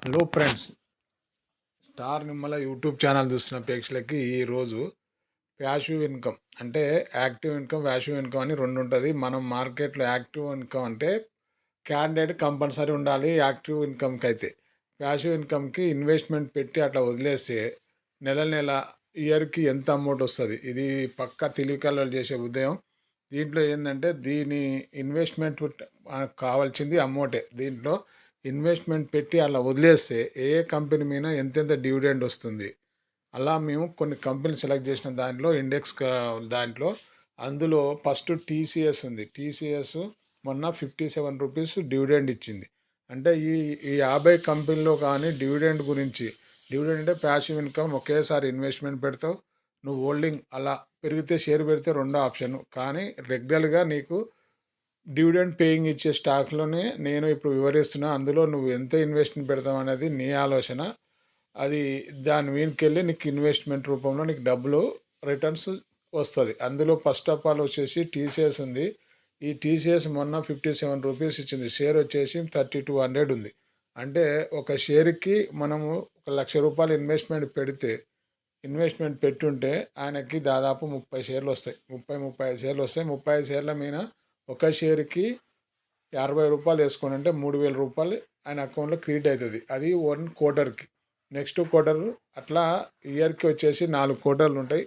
Hello friends, star Nimmala YouTube channel చూస్తున్న ప్రేక్షకులకి ఈరోజు ప్యాసివ్ ఇన్కమ్ అంటే యాక్టివ్ ఇన్కమ్, ప్యాసివ్ ఇన్కమ్ అని రెండు ఉంటుంది. మనం మార్కెట్లో యాక్టివ్ ఇన్కమ్ అంటే క్యాండిడేట్ కంపల్సరీ ఉండాలి. యాక్టివ్ ఇన్కమ్కి అయితే ప్యాసివ్ ఇన్కమ్కి ఇన్వెస్ట్మెంట్ పెట్టి అట్లా వదిలేస్తే నెల నెల ఇయర్కి ఎంత అమౌంట్ వస్తుంది. ఇది పక్కా తెలివికల్లో చేసే ఉదయం. దీంట్లో ఏంటంటే దీని ఇన్వెస్ట్మెంట్ కావాల్సింది అమౌంటే. దీంట్లో ఇన్వెస్ట్మెంట్ పెట్టి అలా వదిలేస్తే ఏ కంపెనీ మీద ఎంతెంత డివిడెండ్ వస్తుంది. అలా మేము కొన్ని కంపెనీలు సెలెక్ట్ చేసిన దాంట్లో ఇండెక్స్ దాంట్లో అందులో ఫస్ట్ టీసీఎస్ ఉంది. టీసీఎస్ మొన్న 57 రూపీస్ డివిడెండ్ ఇచ్చింది. అంటే ఈ ఈ 50 కంపెనీలో కానీ డివిడెండ్ గురించి, డివిడెండ్ అంటే ప్యాసివ్ ఇన్కమ్, ఒకేసారి ఇన్వెస్ట్మెంట్ పెడతావు, నువ్వు హోల్డింగ్ అలా పెరిగితే షేర్ పెడితే రెండో ఆప్షన్. కానీ రెగ్యులర్గా నీకు డివిడెండ్ పేయింగ్ ఇచ్చే స్టాక్లోనే నేను ఇప్పుడు వివరిస్తున్నా. అందులో నువ్వు ఎంత ఇన్వెస్ట్మెంట్ పెడతావు అనేది నీ ఆలోచన. అది దాని మీదకెళ్ళి నీకు ఇన్వెస్ట్మెంట్ రూపంలో నీకు డబ్బులు రిటర్న్స్ వస్తుంది. అందులో ఫస్ట్ ఆఫ్ ఆల్ వచ్చేసి టీసీఎస్ ఉంది. ఈ టీసీఎస్ మొన్న 57 రూపీస్ ఇచ్చింది. షేర్ వచ్చేసి 3200 ఉంది. అంటే ఒక షేర్కి మనము 1,00,000 రూపాయలు ఇన్వెస్ట్మెంట్ పెట్టుంటే ఆయనకి దాదాపు 30 షేర్లు వస్తాయి. 35 షేర్లు వస్తాయి. 35 షేర్ల మీద ఒక షేర్కి 50 రూపాయలు వేసుకొని అంటే 3,000 రూపాయలు ఆయన అకౌంట్లో క్రియేట్ అవుతుంది. అది 1 క్వార్టర్కి. నెక్స్ట్ క్వార్టర్ అట్లా ఇయర్కి వచ్చేసి 4 క్వార్టర్లు ఉంటాయి.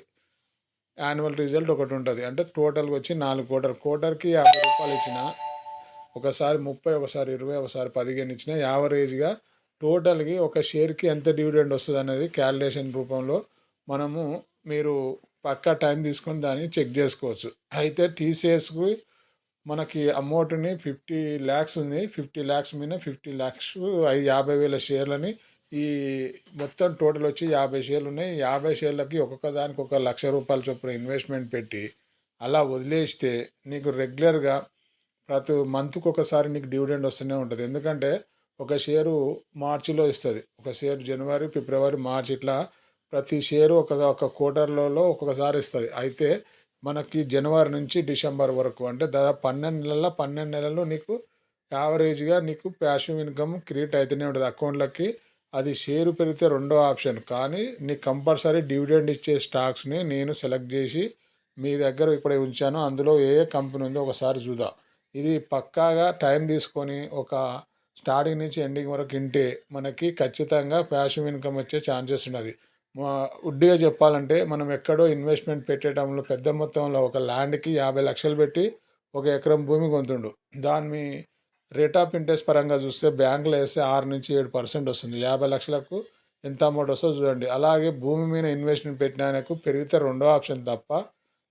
యాన్యువల్ రిజల్ట్ ఒకటి ఉంటుంది. అంటే టోటల్గా వచ్చి 4 క్వార్టర్కి 50 రూపాయలు ఇచ్చిన, ఒకసారి 30, ఒకసారి 20, ఒకసారి 15 ఇచ్చిన, యావరేజ్గా టోటల్కి ఒక షేర్కి ఎంత డివిడెండ్ వస్తుంది అనేది క్యాలిక్యులేషన్ రూపంలో మనము మీరు పక్కా టైం తీసుకొని దాన్ని చెక్ చేసుకోవచ్చు. అయితే టీసీఎస్కి మనకి అమౌంట్ని 50 lakhs ఉంది. 50 lakhs మీద 50 lakhs 50,000 షేర్లని ఈ మొత్తం టోటల్ వచ్చి 50 షేర్లు ఉన్నాయి. 50 షేర్లకి ఒక్కొక్క దానికి 1,00,000 రూపాయల చొప్పున ఇన్వెస్ట్మెంట్ పెట్టి అలా వదిలేస్తే నీకు రెగ్యులర్గా ప్రతి మంత్కి ఒకసారి నీకు డివిడెండ్ వస్తూనే ఉంటుంది. ఎందుకంటే ఒక షేరు మార్చిలో ఇస్తుంది, ఒక షేరు జనవరి, ఫిబ్రవరి, మార్చి, ఇట్లా ప్రతి షేరు ఒక క్వార్టర్లలో ఒక్కొక్కసారి ఇస్తుంది. అయితే మనకి జనవరి నుంచి డిసెంబర్ వరకు అంటే దాదాపు 12 నెలల్లో నీకు యావరేజ్గా నీకు ప్యాసివ్ ఇన్కమ్ క్రియేట్ అవుతూనే ఉంటుంది అకౌంట్లకి. అది షేరు పెరిగితే రెండో ఆప్షన్. కానీ నీకు కంపల్సరీ డివిడెండ్ ఇచ్చే స్టాక్స్ని నేను సెలెక్ట్ చేసి మీ దగ్గర ఇప్పుడు ఉంచాను. అందులో ఏ కంపెనీ ఉందో ఒకసారి చూద్దాం. ఇది పక్కాగా టైం తీసుకొని ఒక స్టార్టింగ్ నుంచి ఎండింగ్ వరకు వింటే మనకి ఖచ్చితంగా ప్యాసివ్ ఇన్కమ్ వచ్చే ఛాన్సెస్ ఉన్నది. ఉడ్డిగా చెప్పాలంటే మనం ఎక్కడో ఇన్వెస్ట్మెంట్ పెట్టడంలో పెద్ద మొత్తంలో ఒక ల్యాండ్కి 50 లక్షలు పెట్టి 1 ఎకరం భూమి కొంటుండు. దాని రేట్ ఆఫ్ ఇంట్రెస్ట్ పరంగా చూస్తే బ్యాంకులో వేస్తే 6-7% వస్తుంది. 50 లక్షలకు ఎంత అమౌంట్ వస్తుందో చూడండి. అలాగే భూమి మీద ఇన్వెస్ట్మెంట్ పెట్టిన ఆయనకు పెరిగితే రెండో ఆప్షన్ తప్ప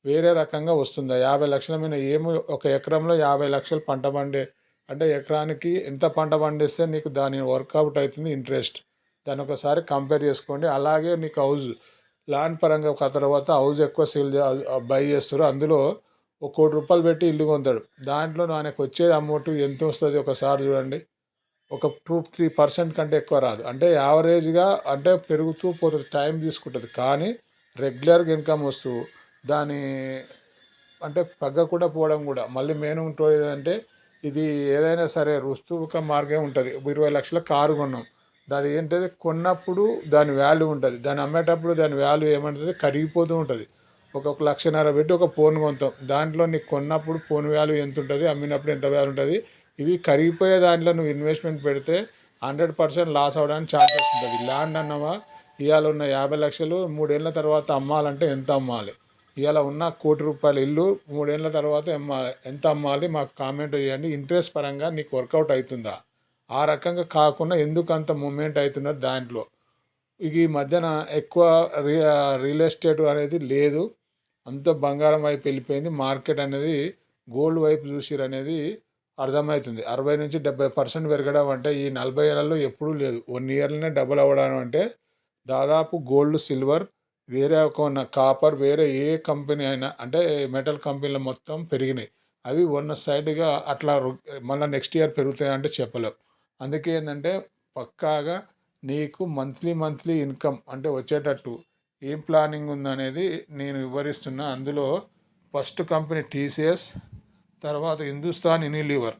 వేరే రకంగా వస్తుందా? 50 లక్షల మీద ఏమో ఒక ఎకరంలో 50 లక్షలు పంట పండే అంటే ఎకరానికి ఎంత పంట పండిస్తే నీకు దాని వర్కౌట్ అవుతుంది ఇంట్రెస్ట్. దాన్ని ఒకసారి కంపేర్ చేసుకోండి. అలాగే నీకు హౌస్ ల్యాండ్ పరంగా ఒక తర్వాత హౌస్ ఎక్కువ బై చేస్తారు. అందులో 1,00,00,000 రూపాయలు పెట్టి ఇల్లు కొంటాడు. దాంట్లో ఆయనకు వచ్చే అమౌంట్ ఎంత వస్తుంది ఒకసారి చూడండి. ఒక 2-3% కంటే ఎక్కువ రాదు. అంటే యావరేజ్గా అంటే పెరుగుతూ పోతుంది, టైం తీసుకుంటుంది. కానీ రెగ్యులర్గా ఇన్కమ్ వస్తూ దాని అంటే తగ్గకుండా పోవడం కూడా. మళ్ళీ మెయిన్ ఉంటుంది ఏంటంటే ఇది ఏదైనా సరే రుస్తుక మార్గం ఉంటుంది. 20 లక్షల కారు కొన్నాం, దాని ఏంటంటే కొన్నప్పుడు దాని వాల్యూ ఉంటుంది, దాన్ని అమ్మేటప్పుడు దాని వాల్యూ ఏమంటుంది కరిగిపోతూ ఉంటుంది. 1,50,000 పెట్టి ఒక ఫోన్ కొంటాం, దాంట్లో నీకు కొన్నప్పుడు ఫోన్ వాల్యూ ఎంత ఉంటుంది, అమ్మినప్పుడు ఎంత వాల్యూ ఉంటుంది. ఇవి కరిగిపోయే దాంట్లో నువ్వు ఇన్వెస్ట్మెంట్ పెడితే 100% లాస్ అవ్వడానికి ఛాన్సెస్ ఉంటుంది. ల్యాండ్ అన్నవా ఇవాళ ఉన్న 50 లక్షలు 3 ఏళ్ళ తర్వాత అమ్మాలంటే ఎంత అమ్మాలి? ఇవాళ ఉన్న 1,00,00,000 రూపాయల ఇల్లు 3 ఏళ్ళ తర్వాత ఎంత అమ్మాలి? మాకు కామెంట్ చేయండి. ఇంట్రెస్ట్ పరంగా నీకు వర్కౌట్ అవుతుందా? ఆ రకంగా కాకుండా ఎందుకు అంత మూమెంట్ అవుతున్నది దాంట్లో. ఈ మధ్యన ఎక్కువ రియల్ ఎస్టేట్ అనేది లేదు, అంత బంగారం వైపు వెళ్ళిపోయింది. మార్కెట్ అనేది గోల్డ్ వైపు చూసిరు అనేది అర్థమవుతుంది. 60-70% పెరగడం అంటే ఈ 40 ఏళ్లలో ఎప్పుడూ లేదు. 1 ఇయర్లోనే డబుల్ అవ్వడం అంటే దాదాపు గోల్డ్, సిల్వర్, వేరే ఒక కాపర్, వేరే ఏ కంపెనీ అయినా అంటే మెటల్ కంపెనీలు మొత్తం పెరిగినాయి. అవి వన్ సైడ్గా అట్లా మళ్ళీ నెక్స్ట్ ఇయర్ పెరుగుతాయంటే చెప్పలేం. అందుకే ఏంటంటే పక్కాగా నీకు మంత్లీ ఇన్కమ్ అంటే వచ్చేటట్టు ఏం ప్లానింగ్ ఉందనేది నేను వివరిస్తున్నా. అందులో ఫస్ట్ కంపెనీ టీసీఎస్, తర్వాత హిందుస్థాన్ యూనిలీవర్.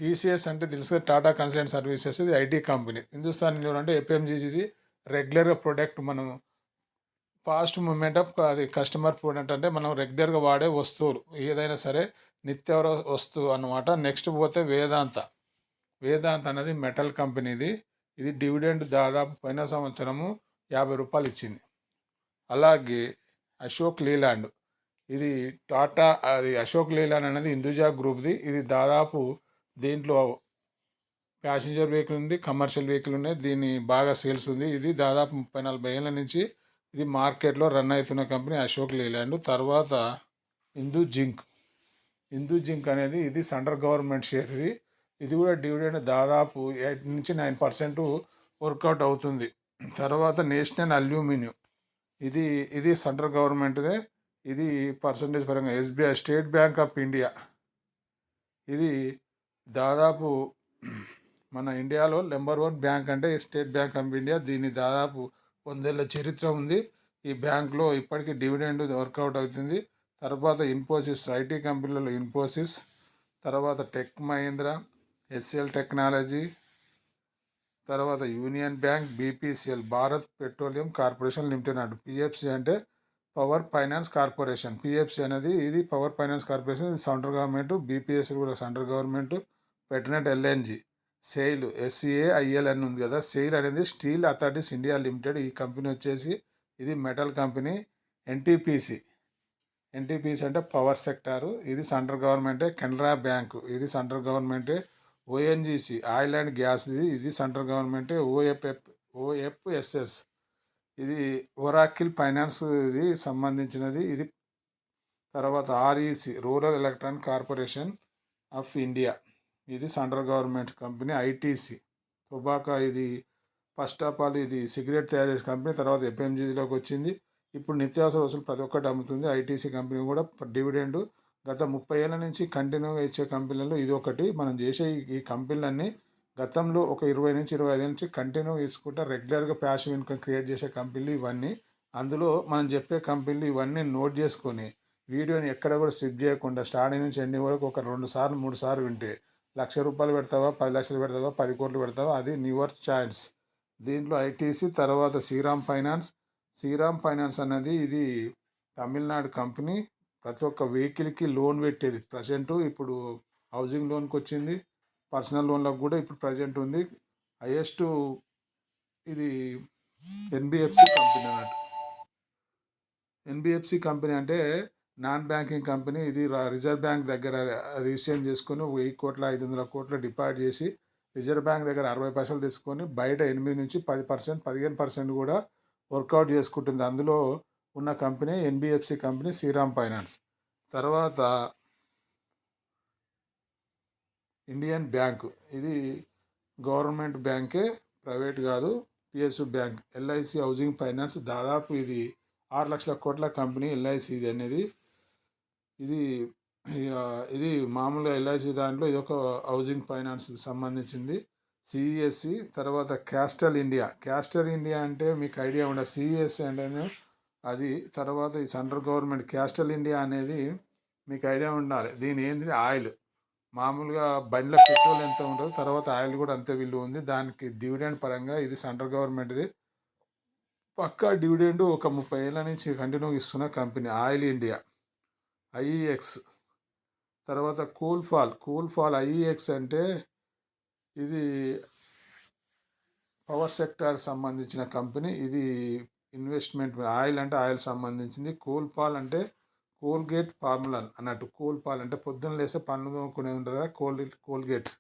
టీసీఎస్ అంటే తెలుసు కదా, టాటా కన్సల్టెంట్ సర్వీసెస్, ఇది ఐటీ కంపెనీ. హిందుస్థాన్ యూనిలివర్ అంటే ఎఫ్ఎంజీజీది రెగ్యులర్గా ప్రొడక్ట్ మనం ఫాస్ట్ మూమెంట్ ఆఫ్ అది కస్టమర్ ప్రొడక్ట్ అంటే మనం రెగ్యులర్గా వాడే వస్తువులు ఏదైనా సరే నిత్యావసర వస్తువు అన్నమాట. నెక్స్ట్ పోతే వేదాంత. వేదాంత అనేది మెటల్ కంపెనీది. ఇది డివిడెండ్ దాదాపు పోయిన సంవత్సరము 50 రూపాయలు ఇచ్చింది. అలాగే అశోక్ లేలాండ్, ఇది టాటా అది అశోక్ లేలాండ్ అనేది హిందూజా గ్రూప్ది. ఇది దాదాపు దీంట్లో ప్యాసింజర్ వెహికల్ ఉంది, కమర్షియల్ వెహికల్ ఉన్నాయి. దీని బాగా సేల్స్ ఉంది. ఇది దాదాపు 30-40 ఏళ్ళ నుంచి ఇది మార్కెట్లో రన్ అవుతున్న కంపెనీ అశోక్ లేలాండ్. తర్వాత హిందూ జింక్. హిందూ జింక్ అనేది ఇది సెంట్రల్ గవర్నమెంట్ షేర్. ఇది కూడా డివిడెండ్ దాదాపు 8-9% వర్కౌట్ అవుతుంది. తర్వాత నేషనల్ అల్యూమినియం, ఇది ఇది సెంట్రల్ గవర్నమెంట్దే. ఇది పర్సంటేజ్ పరంగా SBI state bank of India, ఇది దాదాపు మన ఇండియాలో నెంబర్ 1 బ్యాంక్ అంటే స్టేట్ బ్యాంక్ ఆఫ్ ఇండియా. దీని దాదాపు 100 ఏళ్ళ చరిత్ర ఉంది. ఈ బ్యాంక్లో ఇప్పటికీ డివిడెండ్ వర్కౌట్ అవుతుంది. తర్వాత ఇన్ఫోసిస్, ఐటీ కంపెనీలలో ఇన్ఫోసిస్, తర్వాత టెక్ మహీంద్రా, ఎస్ఎల్ టెక్నాలజీ, తర్వాత Union Bank, BPCL Bharat petroleum corporation limited అంటు. పిఎఫ్సి అంటే పవర్ ఫైనాన్స్ కార్పొరేషన్. పిఎఫ్సి అనేది ఇది పవర్ ఫైనాన్స్ కార్పొరేషన్, ఇది సెంట్రల్ గవర్నమెంట్. బీపీఎస్ఎల్ కూడా central government. Petronet LNG, SAIL SCAIL అని ఉంది కదా. సెయిల్ అనేది స్టీల్ అథారిటీస్ ఇండియా లిమిటెడ్. ఈ కంపెనీ వచ్చేసి ఇది మెటల్ కంపెనీ. ఎన్టీపీసీ, ఎన్టీపీసీ అంటే పవర్ సెక్టారు, ఇది సెంట్రల్ గవర్నమెంటే. కెనరా బ్యాంకు, ఇది సెంట్రల్ గవర్నమెంటే. ఓఎన్జీసీ ఆయిల్ అండ్ గ్యాస్, ఇది సెంట్రల్ గవర్నమెంటే. ఓఎఫ్ఎస్ఎస్ ఇది ఒరాకిల్ ఫైనాన్స్, ఇది సంబంధించినది. ఇది తర్వాత REC rural electronic corporation of India, ఇది central government company. ITC tobacco, ఇది ఫస్ట్ ఆఫ్ ఆల్ ఇది సిగరెట్ తయారు చేసే కంపెనీ. తర్వాత ఎఫ్ఎంజీలోకి వచ్చింది. ఇప్పుడు నిత్యావసర వస్తువులు ప్రతి ఒక్కటి అమ్ముతుంది. ఐటీసీ కంపెనీ కూడా డివిడెండ్ గత 30 ఏళ్ళ నుంచి కంటిన్యూగా ఇచ్చే కంపెనీలలో ఇది ఒకటి. మనం చేసే ఈ కంపెనీలన్నీ గతంలో ఒక 20-25 ఏళ్ళ నుంచి కంటిన్యూ తీసుకుంటా రెగ్యులర్గా ప్యాసివ్ ఇన్కమ్ క్రియేట్ చేసే కంపెనీలు ఇవన్నీ. అందులో మనం చెప్పే కంపెనీలు ఇవన్నీ నోట్ చేసుకొని వీడియోని ఎక్కడ కూడా స్కిప్ చేయకుండా స్టార్టింగ్ నుంచి ఎండింగ్ వరకు ఒక 2 సార్లు 3 సార్లు వింటే ₹1,00,000 పెడతావా, 10 లక్షలు పెడతావా, 10 కోట్లు పెడతావా, అది యువర్ చాయిస్. దీంట్లో ఐటీసీ, తర్వాత శ్రీరామ్ ఫైనాన్స్. శ్రీరామ్ ఫైనాన్స్ అనేది ఇది తమిళనాడు కంపెనీ. ప్రతి ఒక్క వెహికల్కి లోన్ పెట్టేది. ప్రజెంటు ఇప్పుడు హౌసింగ్ లోన్కి వచ్చింది, పర్సనల్ లోన్లకు కూడా ఇప్పుడు ప్రజెంట్ ఉంది. హైయెస్ట్ ఇది ఎన్బిఎఫ్సి కంపెనీ అన్నట్టు. ఎన్బిఎఫ్సి కంపెనీ అంటే నాన్ బ్యాంకింగ్ కంపెనీ. ఇది రిజర్వ్ బ్యాంక్ దగ్గర రిజిస్ట్రేషన్ చేసుకొని 1,00,500 కోట్లు డిపాజిట్ చేసి రిజర్వ్ బ్యాంక్ దగ్గర 60 పైసలు తీసుకొని బయట 8-10%, 15% కూడా వర్కౌట్ చేసుకుంటుంది. అందులో ఉన్న company NBFC company, Shriram finance. తర్వాత ఇండియన్ బ్యాంకు, ఇది గవర్నమెంట్ బ్యాంకే, ప్రైవేట్ కాదు, PSU bank. LIC housing finance, దాదాపు ఇది 6 లక్షల కోట్ల కంపెనీ ఎల్ఐసి ఇది అనేది. ఇది ఇది మామూలుగా ఎల్ఐసి దాంట్లో ఇది ఒక హౌసింగ్ ఫైనాన్స్ సంబంధించింది. సిఈఎస్సి, తర్వాత క్యాస్టల్ ఇండియా. క్యాస్టల్ ఇండియా అంటే మీకు ఐడియా ఉండదు. సిఈఎస్సి అంటే అది. తర్వాత ఈ సెంట్రల్ గవర్నమెంట్ క్యాస్టల్ ఇండియా అనేది మీకు ఐడియా ఉండాలి. దీని ఏంది, ఆయిల్. మామూలుగా బండిలో పెట్రోల్ ఎంత ఉంటుందో తర్వాత ఆయిల్ కూడా అంతే విలువ ఉంది. దానికి డివిడెండ్ పరంగా ఇది సెంట్రల్ గవర్నమెంట్ది. పక్కా డివిడెండ్ ఒక 30 ఏళ్ళ నుంచి కంటిన్యూ ఇస్తున్న కంపెనీ ఆయిల్ ఇండియా. ఐఈఎక్స్, తర్వాత కూల్ఫాల్ ఐఈఎక్స్ అంటే ఇది పవర్ సెక్టార్ సంబంధించిన కంపెనీ. ఇది ఇన్వెస్ట్మెంట్ ఆయిల్ అంటే ఆయిల్ సంబంధించింది. కూల్ఫాల్ అంటే కోల్గేట్ ఫార్ములా అన్నట్టు. కూల్ఫాల్ అంటే పొద్దున్న లేస్తే పన్ను తోముకునే ఉంటుంది కదా, కోల్గేట్.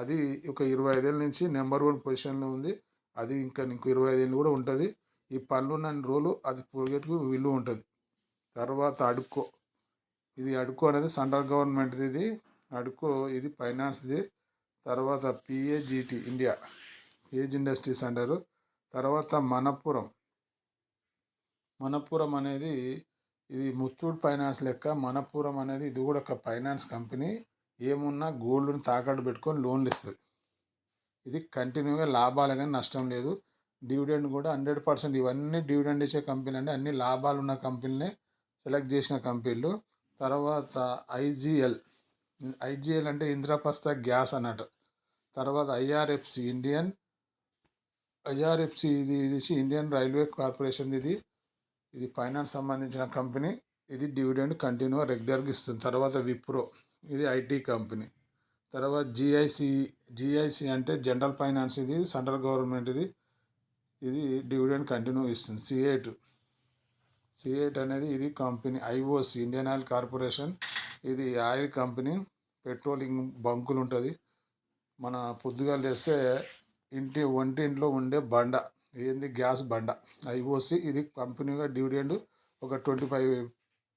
అది ఒక 25 ఏళ్ళ నుంచి నెంబర్ 1 పొజిషన్లో ఉంది. అది ఇంకా నీకు 25 ఏళ్ళు కూడా ఉంటుంది. ఈ పన్ను ఉన్న రోజులు అది కోల్గేట్కు విలువ ఉంటుంది. తర్వాత అడుకో, ఇది అడుకో అనేది సెంట్రల్ గవర్నమెంట్ది. ఇది అడుకో, ఇది ఫైనాన్స్ది. తర్వాత పిఏజిటి ఇండియా, పేజ్ ఇండస్ట్రీస్ అంటారు. తర్వాత మనప్పురం అనేది ఇది ముత్తూట్ ఫైనాన్స్ లెక్క. మనప్పురం అనేది ఇది కూడా ఒక ఫైనాన్స్ కంపెనీ. ఏమున్నా గోల్డ్ని తాకట్టు పెట్టుకొని లోన్లు ఇస్తుంది. ఇది కంటిన్యూగా లాభాలు కానీ నష్టం లేదు. డివిడెండ్ కూడా 100%. ఇవన్నీ డివిడెండ్ ఇచ్చే కంపెనీలు అంటే అన్ని లాభాలు ఉన్న కంపెనీలే సెలెక్ట్ చేసిన కంపెనీలు. తర్వాత ఐజిఎల్, ఐజీఎల్ అంటే ఇంద్రప్రస్థ గ్యాస్ అన్నట్టు. తర్వాత ఐఆర్ఎఫ్సి ఇది ఇండియన్ రైల్వే కార్పొరేషన్. ఇది ఫైనాన్స్ సంబంధించిన కంపెనీ. ఇది డివిడెండ్ కంటిన్యూ రెగ్యులర్గా ఇస్తుంది. తర్వాత విప్రో, ఇది ఐటీ కంపెనీ. తర్వాత జిఐసి అంటే జనరల్ ఫైనాన్స్, ఇది సెంట్రల్ గవర్నమెంట్. ఇది డివిడెండ్ కంటిన్యూ ఇస్తుంది. సిఎయిట్ అనేది ఇది company. IOC Indian oil corporation, ఇది ఆయిల్ కంపెనీ. పెట్రోలింగ్ బంకులు ఉంటుంది. మన పొద్దుగా లేస్తే వంటింట్లో ఉండే బండ ఏంది, గ్యాస్ బండ. ఐఓసి ఇది కంపెనీగా డివిడెండ్ ఒక 25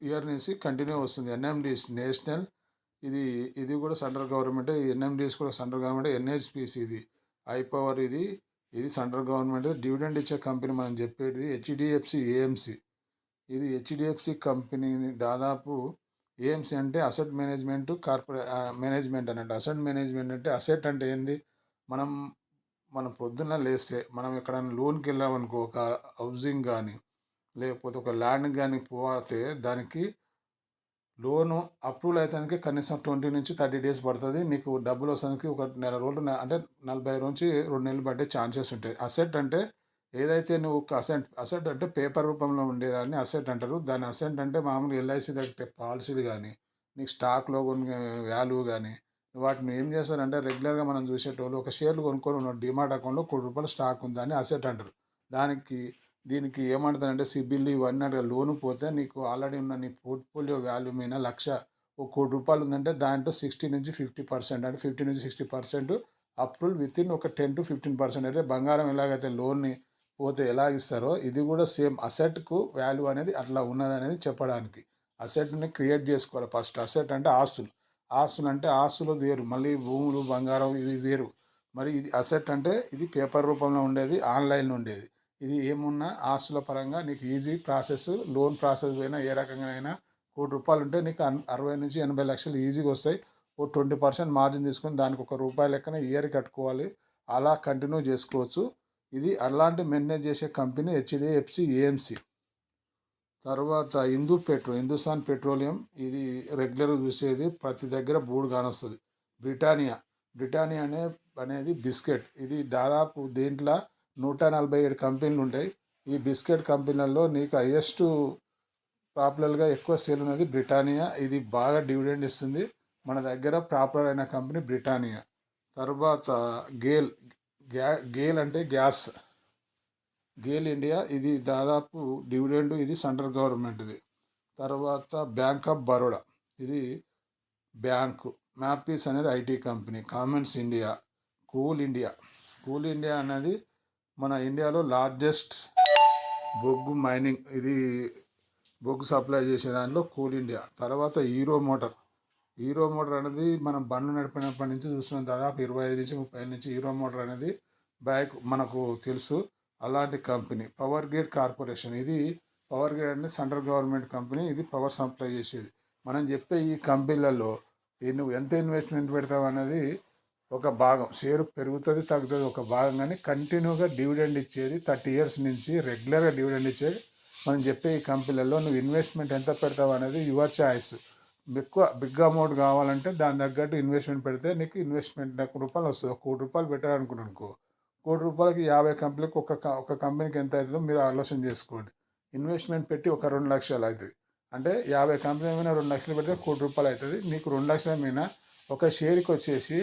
ఇయర్ నుంచి కంటిన్యూ వస్తుంది. ఎన్ఎండిస్ నేషనల్, ఇది కూడా సెంట్రల్ గవర్నమెంట్. ఎన్ఎండిస్ కూడా సెంట్రల్ గవర్నమెంట్. ఎన్హెచ్పిసి ఇది ఐ పవర్, ఇది సెంట్రల్ గవర్నమెంట్. డివిడెండ్ ఇచ్చే కంపెనీ మనం చెప్పేది హెచ్డిఎఫ్సి ఏఎంసి. ఇది హెచ్డిఎఫ్సి కంపెనీని దాదాపు ఏఎంసి అంటే అసెట్ మేనేజ్మెంట్ మేనేజ్మెంట్ అన్నట్టు. అసెట్ మేనేజ్మెంట్ అంటే అసెట్ అంటే ఏంది, మనం పొద్దున్న లేస్తే మనం ఎక్కడైనా లోన్కి వెళ్ళామనుకో, ఒక హౌసింగ్ కానీ లేకపోతే ఒక ల్యాండ్ కానీ పోతే దానికి లోను అప్రూవల్ అయితే కనీసం 20 నుంచి 30 డేస్ పడుతుంది. నీకు డబ్బులు వస్తానికి ఒక నెల రోజులు, అంటే 40 నుంచి 2 నెలలు పట్టే ఛాన్సెస్ ఉంటాయి. అసెట్ అంటే ఏదైతే నువ్వు అసెట్ అంటే పేపర్ రూపంలో ఉండేదాన్ని అసెట్ అంటారు. దాని అసెట్ అంటే మామూలుగా ఎల్ఐసి దగ్గర పాలసీలు కానీ, నీకు స్టాక్లో కొన్ని వాల్యూ కానీ, వాటిని ఏం చేస్తారంటే రెగ్యులర్గా మనం చూసేటోళ్ళు ఒక షేర్లు కొనుక్కొని ఉన్న డిమాట్ అకౌంట్లో ₹1 స్టాక్ ఉందని అసెట్ అంటారు. దీనికి ఏమంటారంటే సిబిల్ ఇవన్నీ అంటే లోను పోతే నీకు ఆల్రెడీ ఉన్న నీ పోర్ట్ఫోలియో వాల్యూ మీద ₹1,00,000 ఉందంటే దాంట్లో 60 నుంచి 50%, అంటే 50 నుంచి 60% అప్రూవల్ వితిన్ ఒక 10 to 15%. అయితే బంగారం ఎలాగైతే లోన్ని పోతే ఎలా ఇస్తారో ఇది కూడా సేమ్ అసెట్కు వాల్యూ అనేది అట్లా ఉన్నదనేది చెప్పడానికి. అసెట్ని క్రియేట్ చేసుకోవాలి ఫస్ట్. అసెట్ అంటే ఆస్తులు అంటే ఆస్తులు వేరు, మళ్ళీ భూములు బంగారం ఇవి వేరు. మరి ఇది అసెట్ అంటే ఇది పేపర్ రూపంలో ఉండేది, ఆన్లైన్లో ఉండేది. ఇది ఏమున్నా ఆస్తుల పరంగా నీకు ఈజీ ప్రాసెస్. లోన్ ప్రాసెస్ అయినా ఏ రకంగా అయినా ₹1,00,000 ఉంటే నీకు 60 నుంచి 80 లక్షలు ఈజీగా వస్తాయి. ఓ 20% మార్జిన్ తీసుకొని దానికి ₹1 లెక్కన ఇయర్ కట్టుకోవాలి. అలా కంటిన్యూ చేసుకోవచ్చు. ఇది అలాంటి మేనేజ్ చేసే కంపెనీ హెచ్డిఎఫ్సి ఏఎంసి. తర్వాత హిందుస్థాన్ పెట్రోలియం, ఇది రెగ్యులర్గా చూసేది, ప్రతి దగ్గర బోర్డు కానొస్తుంది. బ్రిటానియా అనేది బిస్కెట్. ఇది దాదాపు దీంట్లో 147 కంపెనీలు ఉంటాయి. ఈ బిస్కెట్ కంపెనీలలో నీకు హైయెస్ట్ పాపులర్గా ఎక్కువ సేల్ ఉన్నది బ్రిటానియా. ఇది బాగా డివిడెండ్ ఇస్తుంది. మన దగ్గర పాపులర్ అయిన కంపెనీ బ్రిటానియా. తర్వాత గేల్ అంటే గ్యాస్, గేల్ ఇండియా, ఇది దాదాపు డివిడెండ్, ఇది సెంట్రల్ గవర్నమెంట్ది. తర్వాత బ్యాంక్ ఆఫ్ బరోడా, ఇది బ్యాంకు. మ్యాపీస్ అనేది IT company. Comments India, cool India అనేది మన ఇండియాలో లార్జెస్ట్ బొగ్గు మైనింగ్, ఇది బొగ్గు సప్లై చేసే దానిలో కూల్ ఇండియా. తర్వాత హీరో మోటార్ అనేది మనం బండ్లు నడిపినప్పటి నుంచి చూస్తున్నాం. దాదాపు 25 నుంచి 30 నుంచి హీరో మోటార్ అనేది బైక్ మనకు తెలుసు. అలాంటి కంపెనీ. పవర్ గ్రిడ్ కార్పొరేషన్, ఇది పవర్ గ్రిడ్ అంటే సెంట్రల్ గవర్నమెంట్ కంపెనీ. ఇది పవర్ సప్లై చేసేది. మనం చెప్పే ఈ కంపెనీలలో నువ్వు ఎంత ఇన్వెస్ట్మెంట్ పెడతావు అనేది ఒక భాగం. షేరు పెరుగుతుంది తగ్గుతుంది ఒక భాగం, కానీ కంటిన్యూగా డివిడెండ్ ఇచ్చేది 30 ఇయర్స్ నుంచి రెగ్యులర్గా డివిడెండ్ ఇచ్చేది మనం చెప్పే ఈ కంపెనీలలో నువ్వు ఇన్వెస్ట్మెంట్ ఎంత పెడతావు అనేది యువర్ చాయిస్. బిగ్ అమౌంట్ కావాలంటే దాని తగ్గట్టు ఇన్వెస్ట్మెంట్ పెడితే నీకు ఇన్వెస్ట్మెంట్ ₹1,00,000 వస్తుంది. ₹1,00,00,000 పెట్టాలనుకున్నానుకో, ₹1,00,00,000కి 50 కంపెనీలకు ఒక కంపెనీకి ఎంత అవుతుందో మీరు ఆలోచన చేసుకోండి. ఇన్వెస్ట్మెంట్ పెట్టి ఒక 2 లక్షలు అవుతుంది అంటే 50 కంపెనీ మీద 2 లక్షలు పెడితే ₹1,00,00,000 అవుతుంది. నీకు 2 లక్షల మీద ఒక షేర్కి వచ్చేసి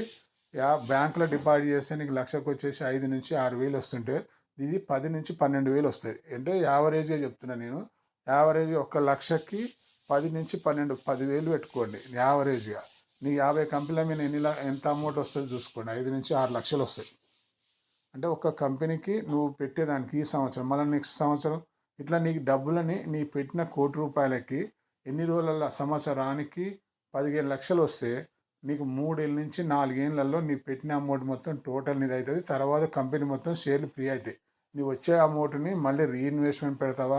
బ్యాంకులో డిపాజిట్ చేస్తే నీకు లక్షకు వచ్చేసి 5 నుంచి 6 వేలు వస్తుంటే ఇది 10 నుంచి 12 వేలు వస్తుంది. అంటే యావరేజ్గా చెప్తున్నా నేను. యావరేజ్ 1 లక్షకి 10 నుంచి 12 10,000 పెట్టుకోండి యావరేజ్గా. నీ 50 కంపెనీల మీద ఎంత అమౌంట్ వస్తుంది చూసుకోండి. 5 నుంచి 6 లక్షలు వస్తాయి. అంటే ఒక కంపెనీకి నువ్వు పెట్టేదానికి ఈ సంవత్సరం మళ్ళీ నెక్స్ట్ సంవత్సరం ఇట్లా నీకు డబ్బులని నీ పెట్టిన ₹1,00,00,000కి ఎన్ని రోజుల సంవత్సరానికి 15 లక్షలు వస్తే నీకు 3 ఏళ్ళ నుంచి 4 ఏళ్ళల్లో నీ పెట్టిన అమౌంట్ మొత్తం టోటల్ నీది అవుతుంది. తర్వాత కంపెనీ మొత్తం షేర్లు ఫ్రీ అవుతాయి. నువ్వు వచ్చే అమౌంట్ని మళ్ళీ రీఇన్వెస్ట్మెంట్ పెడతావా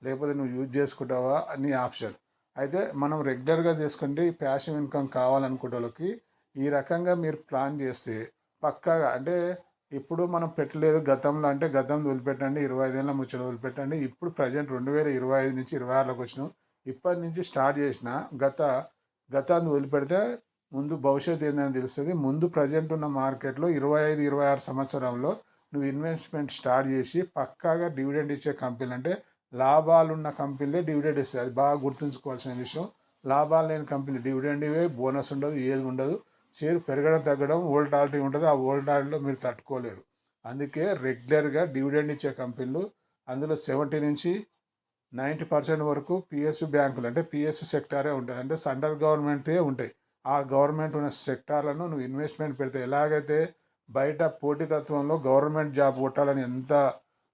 లేకపోతే నువ్వు యూజ్ చేసుకుంటావా నీ ఆప్షన్. అయితే మనం రెగ్యులర్గా చేసుకుంటే ఈ ప్యాసివ్ ఇన్కమ్ కావాలనుకునే వాళ్ళకి ఈ రకంగా మీరు ప్లాన్ చేస్తే పక్కాగా, అంటే ఇప్పుడు మనం పెట్టలేదు గతంలో అంటే గతం వదిలిపెట్టండి, 25 ఏళ్ళ ముచ్చట వదిలిపెట్టండి. ఇప్పుడు ప్రజెంట్ 2025 నుంచి 26లోకి వచ్చినాం. ఇప్పటి నుంచి స్టార్ట్ చేసిన గతాన్ని వదిలిపెడితే ముందు భవిష్యత్తు ఏందని తెలుస్తుంది. ముందు ప్రజెంట్ ఉన్న మార్కెట్లో 25-26 సంవత్సరంలో నువ్వు ఇన్వెస్ట్మెంట్ స్టార్ట్ చేసి పక్కాగా డివిడెండ్ ఇచ్చే కంపెనీలు అంటే లాభాలు ఉన్న కంపెనీలే డివిడెండ్ ఇస్తాయి. అది బాగా గుర్తుంచుకోవాల్సిన విషయం. లాభాలు లేని కంపెనీ డివిడెండ్ ఇవే, బోనస్ ఉండదు, ఏది ఉండదు. షేర్ పెరగడం తగ్గడం వోల్టాలిటీ ఉంటుంది. ఆ వోల్టాలిటీలో మీరు తట్టుకోలేరు. అందుకే రెగ్యులర్గా డివిడెండ్ ఇచ్చే కంపెనీలు, అందులో 70 నుంచి 90% వరకు పిఎస్యు బ్యాంకులు అంటే పిఎస్యు సెక్టారే ఉంటుంది. అంటే సెంట్రల్ గవర్నమెంటే ఉంటాయి. ఆ గవర్నమెంట్ ఉన్న సెక్టార్లను నువ్వు ఇన్వెస్ట్మెంట్ పెడితే, ఎలాగైతే బయట పోటీతత్వంలో గవర్నమెంట్ జాబ్ కొట్టాలని ఎంత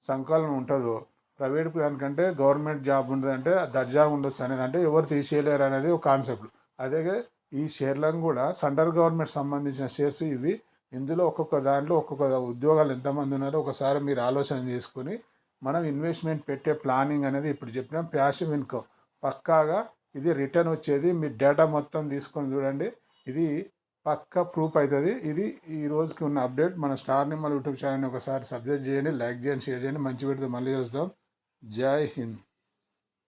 సంకల్పం ఉంటుందో, ప్రైవేట్ దానికంటే గవర్నమెంట్ జాబ్ ఉండదంటే దర్జాగా ఉండొచ్చు అనేది, అంటే ఎవరు తీసేయలేరు అనేది ఒక కాన్సెప్ట్. అదే ఈ షేర్లను కూడా సెంట్రల్ గవర్నమెంట్ సంబంధించిన షేర్స్ ఇవి. ఇందులో ఒక్కొక్క దాంట్లో ఒక్కొక్క ఉద్యోగాలు ఎంతమంది ఉన్నారో ఒకసారి మీరు ఆలోచన చేసుకొని మనం ఇన్వెస్ట్మెంట్ పెట్టే ప్లానింగ్ అనేది ఇప్పుడు చెప్పినాం. ప్యాసివ్ ఇన్కమ్ పక్కాగా ఇది రిటర్న్ వచ్చేది. మీ డేటా మొత్తం తీసుకొని చూడండి, ఇది పక్కా ప్రూఫ్ అవుతుంది. ఇది ఈ రోజుకి ఉన్న అప్డేట్. మన స్టార్ నిమ్మల్ యూట్యూబ్ ఛానల్ని ఒకసారి సబ్స్క్రైబ్ చేయండి, లైక్ చేయండి, షేర్ చేయండి. మంచి వీడియోతో మళ్ళీ చూస్తాం. జై హింద్.